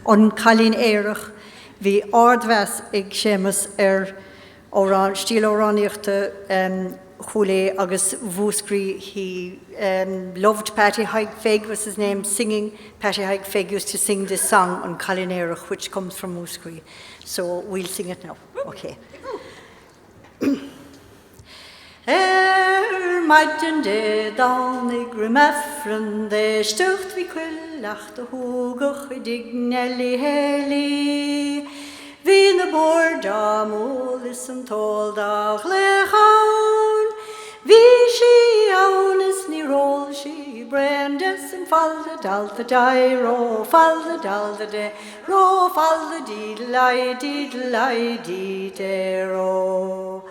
an Colleen Éireach, hí ardhes ag sémas stíl óráníochta Chulé agus Vúscrí. He loved Patty Haig was his name, singing. Patty Haig used to sing this song on Colleen Éireach, which comes from Vúscrí. So we'll sing it now. Okay. Maidin de dánig grimefran de stucht vi kvillacht og húgach I dignelli heli. Vi na borda mólis an tóldag lechan. Vi si aunis ni ról si brendes an falda dalda dai ro falda dalda de ro falda didelai de ro.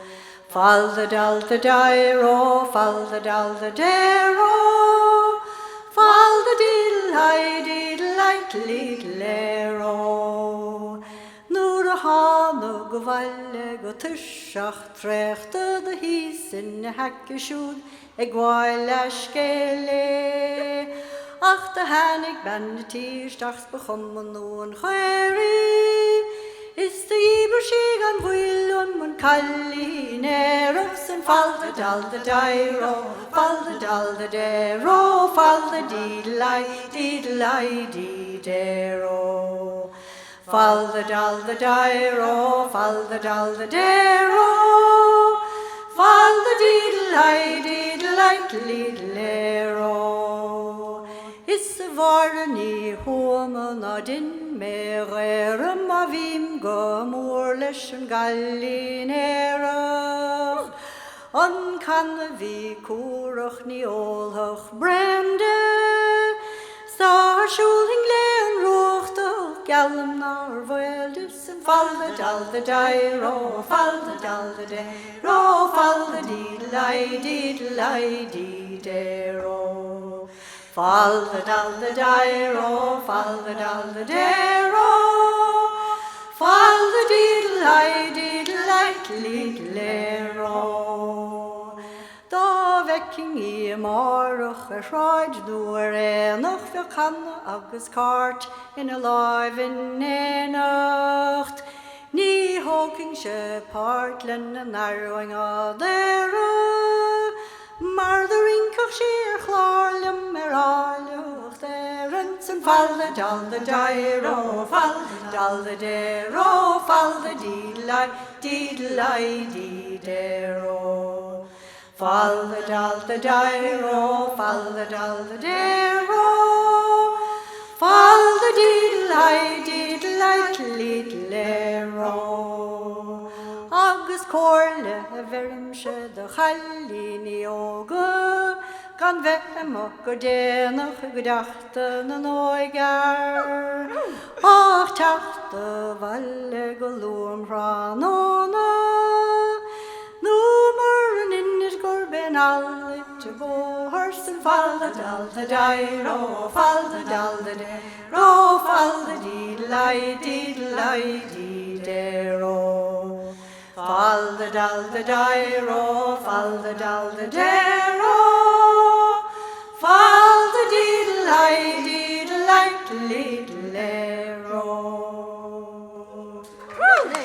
Falda dalda dai ro falda dalda de ro falda didelai ro. Nur a hana go valle go tushach trechta de hís in na hakkeshoed ag gwail skele. Ach de hannig ben de tierstachs begonnen noen cheri. Is de ibersig an bhuilum an Colleen Éireachs an falda dalda dai ro falda dalda de ro falda didelai de ro. Falda dalda dai ro falda dalda de ro falda didelai ro. Is a varni homa na din me rerum a vim go mór leis an Colleen Éireach. An canna vi cúrach ni ólhach brende. Star shooling lean rochtach gallam nar voeldus and falda dalda dai ro falda dalda de ro falda didelai de ro. Falda dalda dai ro falda dalda de ro falda didelai ro. Da vekking I marach shraid nuair nach fi canna agus cart in a live in nacht. Ní hóking se Portland and narrowing a dera. Mar the rinkach sheer chlarlim áileach derens and falda dalda dai ro falda dalda de ro falda didelai de ro. Falda dalda dai ro falda dalda de ro falda didelai ro. Agus córle verimse de chalíní óga gan bheitach go déanach go deachta na nóigar. Ach teachta bhaile go luam ránóna. Númar an innis gur ben alle to go horse and falda dalda dai ro falda dalda de ro falda didelai de ro. Falda dalda dai ro falda dalda de ro falda didelai